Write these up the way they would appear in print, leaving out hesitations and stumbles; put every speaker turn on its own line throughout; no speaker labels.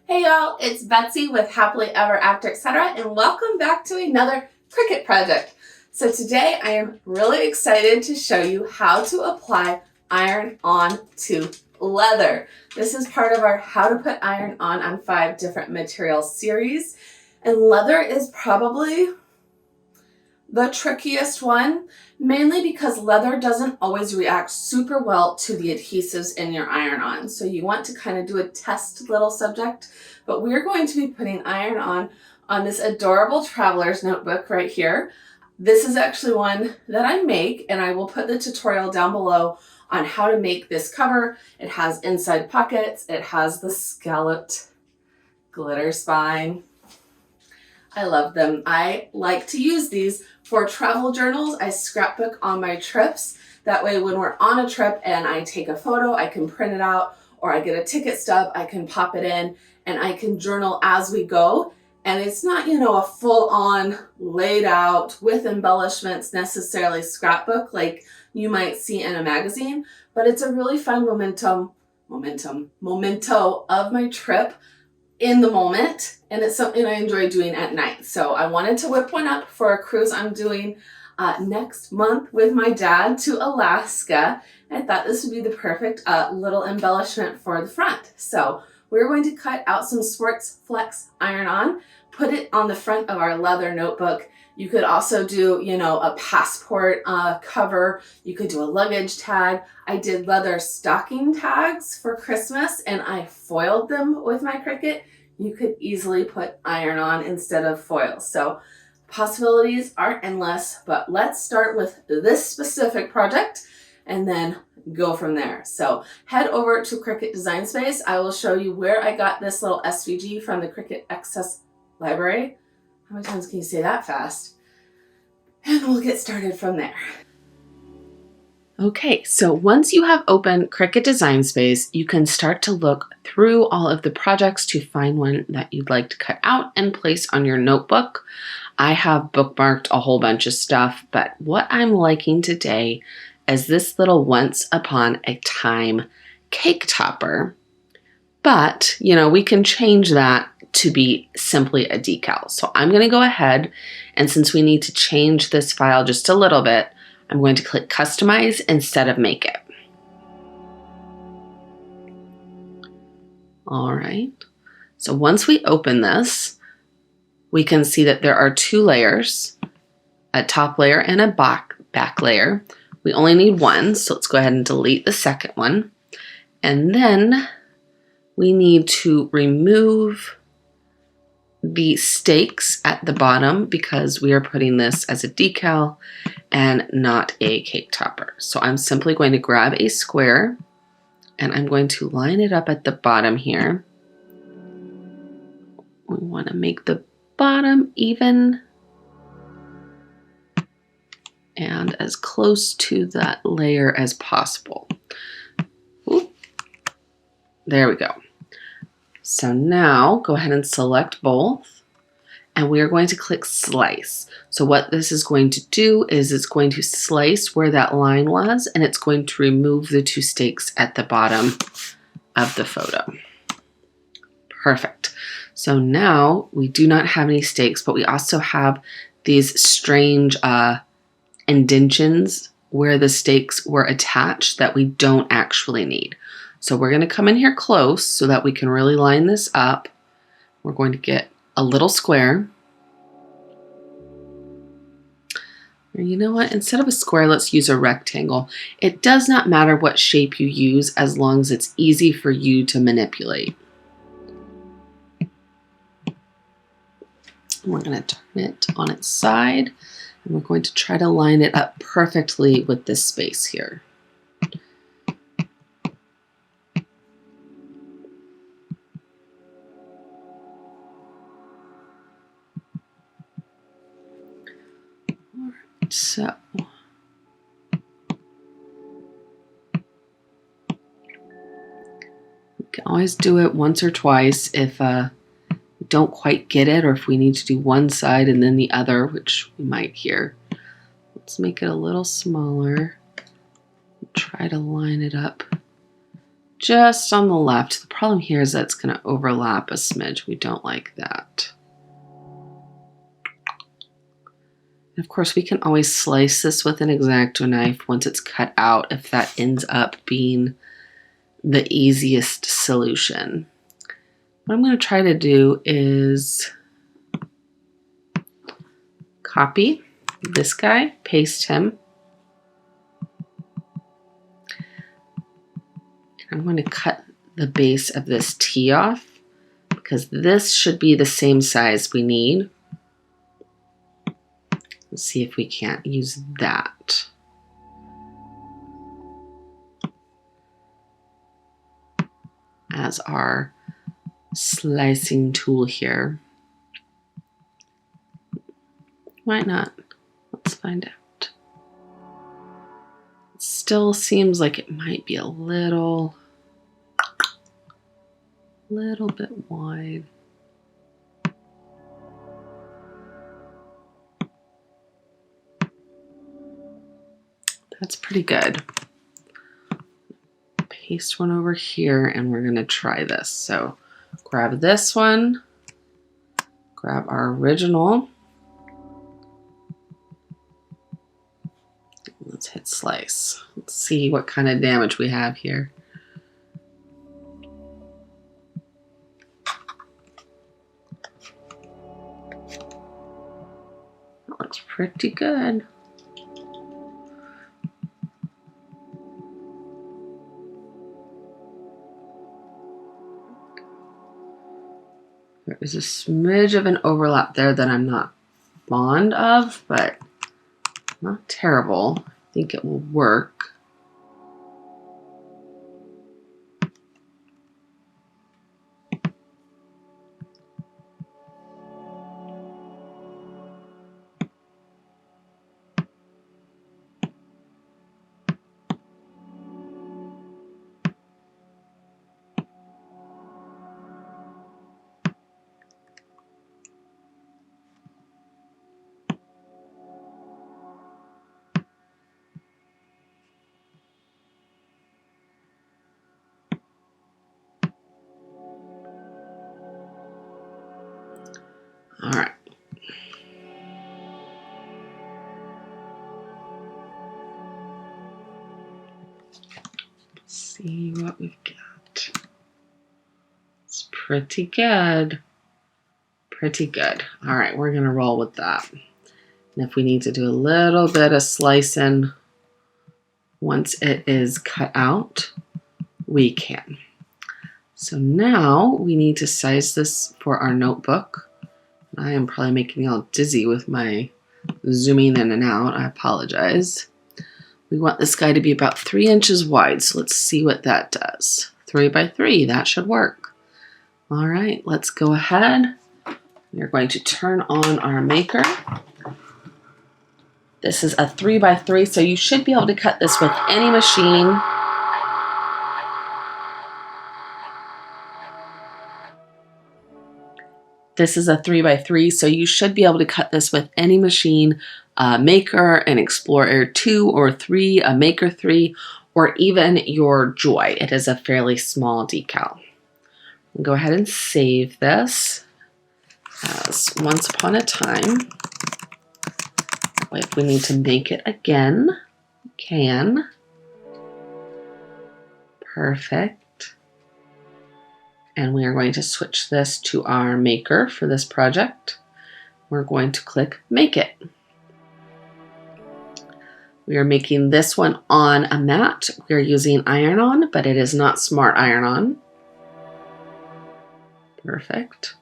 Hey y'all, it's Betsy with Happily Ever After Etc. and welcome back to another Cricut project. So today I am really excited to show you how to apply iron on to leather. This is part of our How to Put Iron on 5 Different Materials series, and leather is probably the trickiest one, mainly because leather doesn't always react super well to the adhesives in your iron-on. So you want to kind of do a test little subject, but we're going to be putting iron on this adorable traveler's notebook right here. This is actually one that I make, and I will put the tutorial down below on how to make this cover. It has inside pockets, it has the scalloped glitter spine. I love them. I like to use these for travel journals. I scrapbook on my trips. That way when we're on a trip and I take a photo, I can print it out, or I get a ticket stub, I can pop it in and I can journal as we go. And it's not, a full-on laid out with embellishments necessarily scrapbook like you might see in a magazine, but it's a really fun memento of my trip in the moment, and it's something I enjoy doing at night. So I wanted to whip one up for a cruise I'm doing next month with my dad to Alaska. I thought this would be the perfect little embellishment for the front. So we're going to cut out some Sports Flex iron-on, put it on the front of our leather notebook. You could also do, a passport cover. You could do a luggage tag. I did leather stocking tags for Christmas and I foiled them with my Cricut. You could easily put iron-on instead of foil. So possibilities are endless, but let's start with this specific project and then go from there. So head over to Cricut Design Space. I will show you where I got this little SVG from the Cricut Access Library. How many times can you say that fast? And we'll get started from there. Okay, so once you have opened Cricut Design Space, you can start to look through all of the projects to find one that you'd like to cut out and place on your notebook. I have bookmarked a whole bunch of stuff, but what I'm liking today is this little Once Upon a Time cake topper. But, we can change that to be simply a decal. So I'm going to go ahead, and since we need to change this file just a little bit, I'm going to click Customize instead of Make It. All right. So once we open this, we can see that there are 2 layers, a top layer and a back layer. We only need one, so let's go ahead and delete the second one. And then we need to remove the stakes at the bottom because we are putting this as a decal and not a cake topper. So I'm simply going to grab a square and I'm going to line it up at the bottom here. We want to make the bottom even and as close to that layer as possible. Ooh. There we go. So now go ahead and select both and we are going to click Slice. So what this is going to do is it's going to slice where that line was and it's going to remove the 2 stakes at the bottom of the photo. Perfect. So now we do not have any stakes, but we also have these strange indentions where the stakes were attached that we don't actually need. So we're going to come in here close so that we can really line this up. We're going to get a little square. Or you know what? Instead of a square, let's use a rectangle. It does not matter what shape you use as long as it's easy for you to manipulate. We're going to turn it on its side and we're going to try to line it up perfectly with this space here. So we can always do it once or twice if we don't quite get it or if we need to do one side and then the other, which we might here. Let's make it a little smaller. Try to line it up just on the left. The problem here is that it's going to overlap a smidge. We don't like that. And of course, we can always slice this with an X-Acto knife once it's cut out if that ends up being the easiest solution. What I'm going to try to do is copy this guy, paste him. I'm going to cut the base of this T off because this should be the same size we need. Let's see if we can't use that. As our slicing tool here. Why not? Let's find out. It still seems like it might be a little bit wide. That's pretty good. Paste one over here and we're going to try this. So grab this one, grab our original. Let's hit slice. Let's see what kind of damage we have here. That looks pretty good. There is a smidge of an overlap there that I'm not fond of, but not terrible. I think it will work. All right. Let's see what we've got. It's pretty good. Pretty good. All right, we're going to roll with that. And if we need to do a little bit of slicing once it is cut out, we can. So now we need to size this for our notebook. I am probably making you all dizzy with my zooming in and out. I apologize. We want this guy to be about 3 inches wide, so let's see what that does. 3 by 3, that should work. All right, let's go ahead. We're going to turn on our maker. This is a 3 by 3, so you should be able to cut this with any machine. This is a 3 by 3, so you should be able to cut this with any machine, a Maker, an Explorer 2 or 3, a Maker 3, or even your Joy. It is a fairly small decal. Go ahead and save this as Once Upon a Time. If we need to make it again, we can. Perfect. And we are going to switch this to our maker for this project. We're going to click Make It. We are making this one on a mat. We are using iron-on, but it is not smart iron-on. Perfect.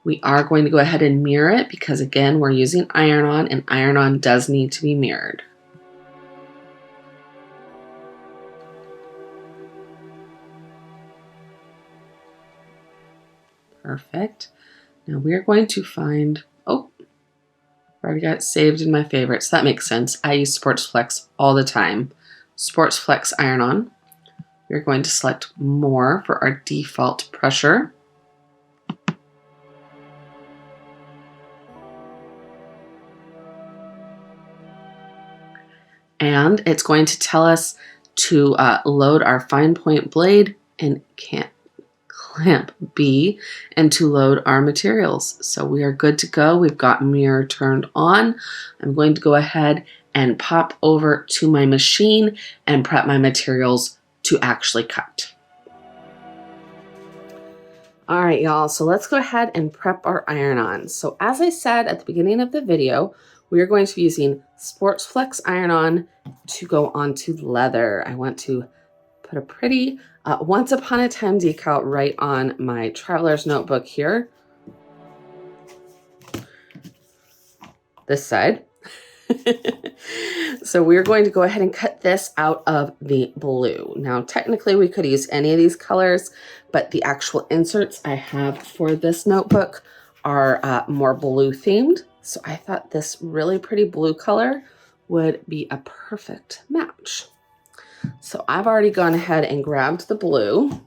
We are going to go ahead and mirror it because, again, we're using iron-on, and iron-on does need to be mirrored. Perfect. Now we're going to find, oh, I already got it saved in my favorites. That makes sense. I use Sports Flex all the time. Sports Flex iron-on. We're going to select more for our default pressure. And it's going to tell us to load our fine point blade and clamp B, and to load our materials. So we are good to go. We've got mirror turned on. I'm going to go ahead and pop over to my machine and prep my materials to actually cut. All right, y'all, so let's go ahead and prep our iron-on. So as I said at the beginning of the video, we are going to be using Sports Flex iron-on to go onto leather. I want to put a pretty Once Upon a Time decal right on my traveler's notebook here. This side. So we're going to go ahead and cut this out of the blue. Now, technically we could use any of these colors, but the actual inserts I have for this notebook are more blue themed. So I thought this really pretty blue color would be a perfect match. So I've already gone ahead and grabbed the blue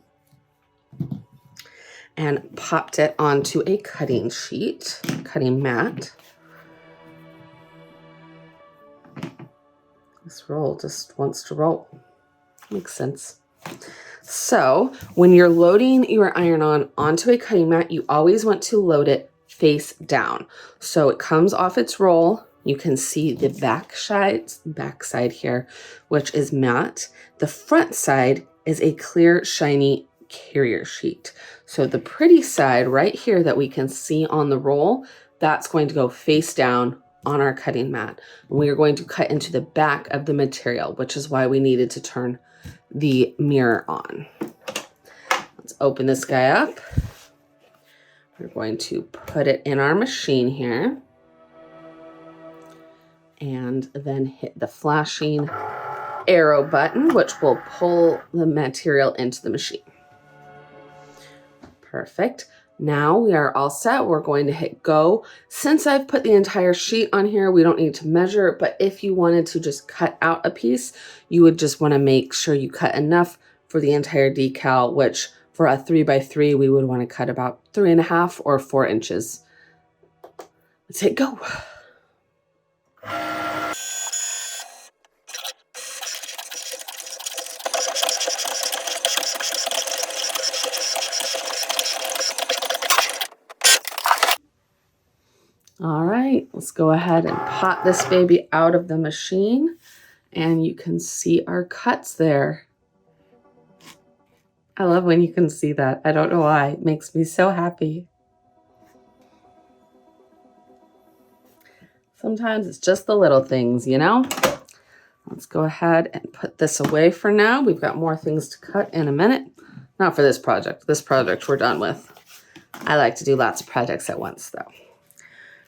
and popped it onto a cutting sheet, cutting mat. This roll just wants to roll. Makes sense. So when you're loading your iron-on onto a cutting mat, you always want to load it face down. So it comes off its roll. You can see the back side here, which is matte. The front side is a clear, shiny carrier sheet. So the pretty side right here that we can see on the roll, that's going to go face down on our cutting mat. We are going to cut into the back of the material, which is why we needed to turn the mirror on. Let's open this guy up. We're going to put it in our machine here and then hit the flashing arrow button, which will pull the material into the machine. Perfect. Now we are all set. We're going to hit go. Since I've put the entire sheet on here, we don't need to measure, but if you wanted to just cut out a piece, you would just want to make sure you cut enough for the entire decal, which for a 3x3, we would want to cut about 3.5 or 4 inches. Let's hit go. All right, let's go ahead and pop this baby out of the machine, and you can see our cuts there. I love when you can see that. I don't know why. It makes me so happy. Sometimes it's just the little things, you know? Let's go ahead and put this away for now. We've got more things to cut in a minute. Not for this project. This project we're done with. I like to do lots of projects at once, though.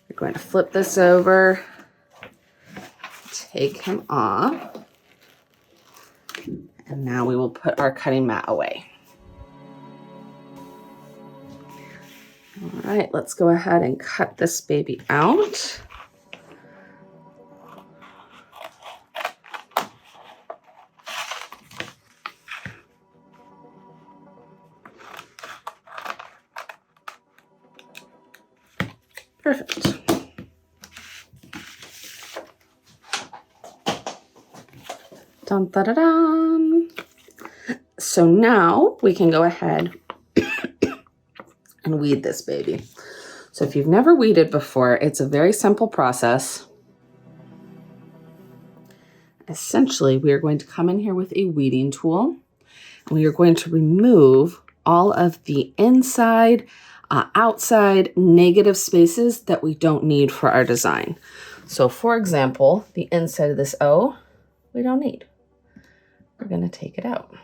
We're going to flip this over, take him off, and now we will put our cutting mat away. All right, let's go ahead and cut this baby out. Perfect. Dun, da, da, dun. So now we can go ahead and weed this baby. So if you've never weeded before, it's a very simple process. Essentially, we are going to come in here with a weeding tool, and we are going to remove all of the inside, outside negative spaces that we don't need for our design. So for example, the inside of this O, we don't need. We're going to take it out.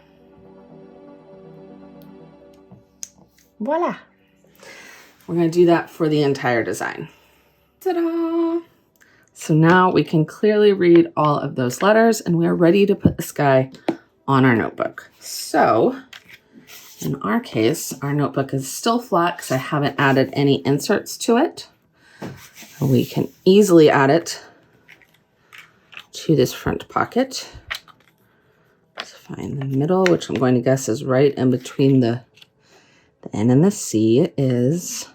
Voila. We're going to do that for the entire design. Ta-da! So now we can clearly read all of those letters, and we are ready to put this guy on our notebook. So in our case, our notebook is still flat because I haven't added any inserts to it. We can easily add it to this front pocket. Let's find the middle, which I'm going to guess is right in between the N and the C. It is.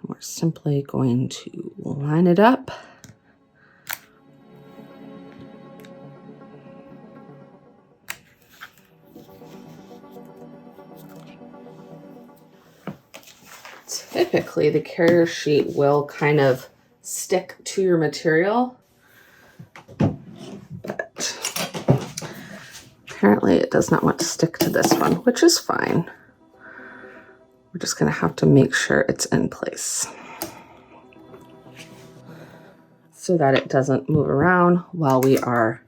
We're simply going to line it up. Typically, the carrier sheet will kind of stick to your material, but apparently it does not want to stick to this one, which is fine. We're just going to have to make sure it's in place so that it doesn't move around while we are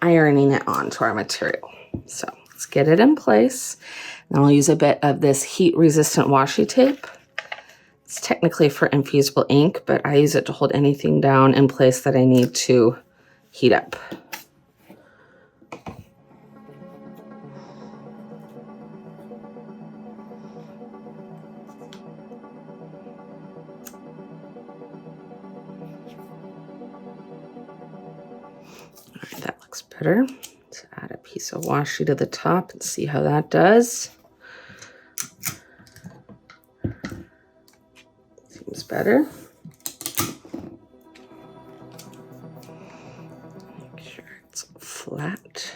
ironing it onto our material. So let's get it in place. And I'll use a bit of this heat-resistant washi tape. It's technically for infusible ink, but I use it to hold anything down in place that I need to heat up. All right, that looks better. Let's add a piece of washi to the top and see how that does. Seems better. Make sure it's flat.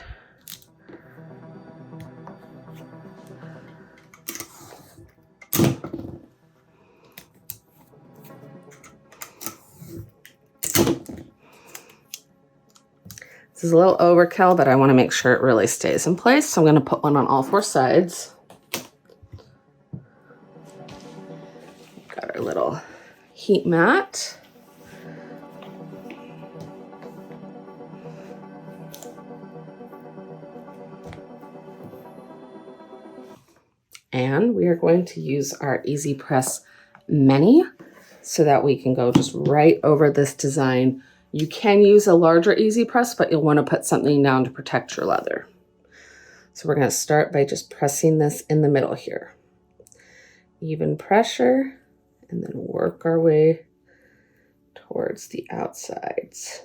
This is a little overkill, but I want to make sure it really stays in place. So I'm going to put one on all 4 sides. Got our little heat mat. And we are going to use our Easy Press Mini so that we can go just right over this design. You can use a larger Easy Press, but you'll want to put something down to protect your leather. So we're going to start by just pressing this in the middle here. Even pressure, and then work our way towards the outsides.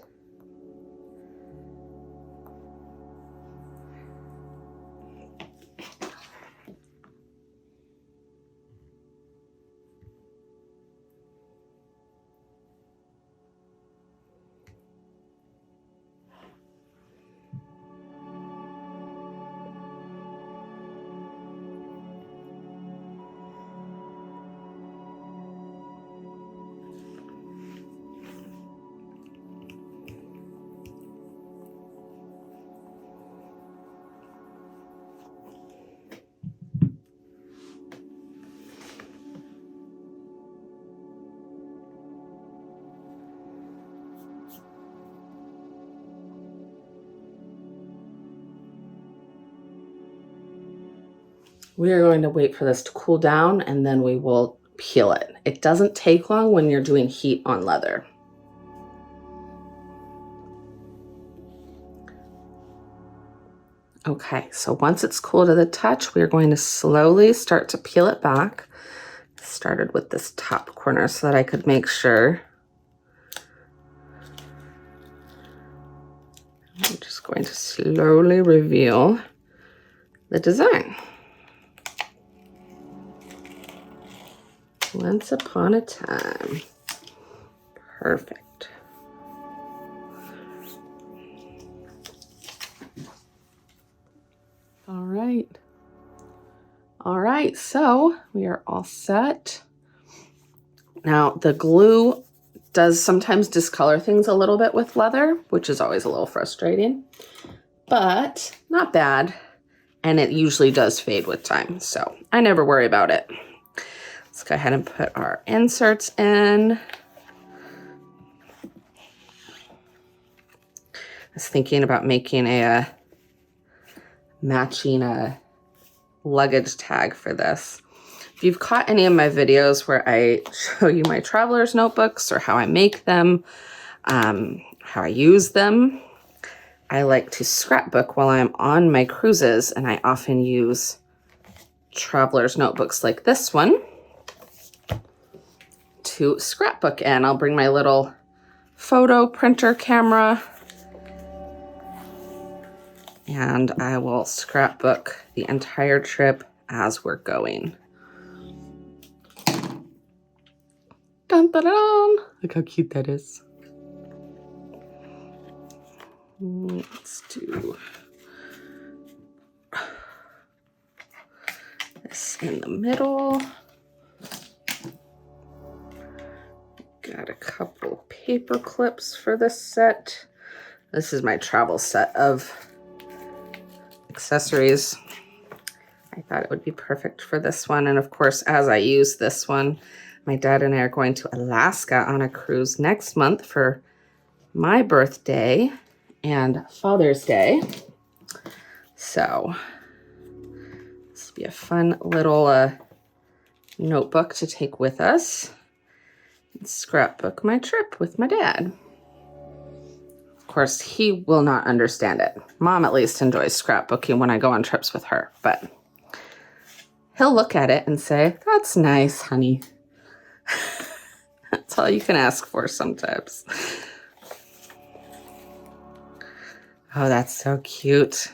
We are going to wait for this to cool down and then we will peel it. It doesn't take long when you're doing heat on leather. Okay, so once it's cool to the touch, we're going to slowly start to peel it back. Started with this top corner so that I could make sure. I'm just going to slowly reveal the design. Once upon a time. Perfect. All right. All right, so we are all set. Now, the glue does sometimes discolor things a little bit with leather, which is always a little frustrating, but not bad. And it usually does fade with time, so I never worry about it. Let's go ahead and put our inserts in. I was thinking about making a matching luggage tag for this. If you've caught any of my videos where I show you my traveler's notebooks or how I make them, how I use them, I like to scrapbook while I'm on my cruises, and I often use traveler's notebooks like this one to scrapbook in. I'll bring my little photo printer camera and I will scrapbook the entire trip as we're going. Dun, dun, dun. Look how cute that is. Let's do this in the middle. Got a couple paper clips for this set. This is my travel set of accessories. I thought it would be perfect for this one. And of course, as I use this one, my dad and I are going to Alaska on a cruise next month for my birthday and Father's Day. So this will be a fun little notebook to take with us. Scrapbook my trip with my dad. Of course, he will not understand it. Mom at least enjoys scrapbooking when I go on trips with her, but he'll look at it and say, "That's nice, honey." That's all you can ask for sometimes. Oh, that's so cute.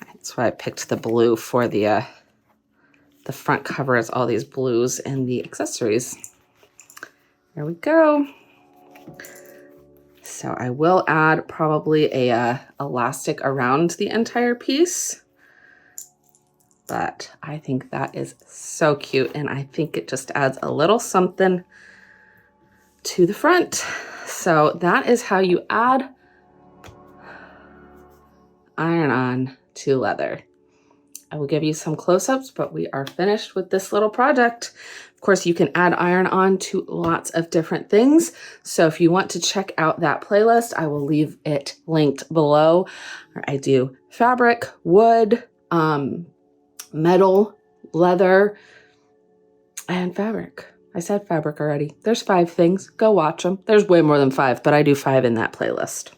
That's why I picked the blue for the front cover is all these blues and the accessories. There we go. So I will add probably a elastic around the entire piece, but I think that is so cute, and I think it just adds a little something to the front. So that is how you add iron-on to leather. I will give you some close-ups, but we are finished with this little project. Of course, you can add iron-on to lots of different things. So if you want to check out that playlist, I will leave it linked below. I do fabric, wood, metal, leather, and fabric. I said fabric already. There's 5 things. Go watch them. There's way more than 5, but I do 5 in that playlist.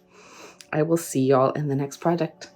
I will see y'all in the next project.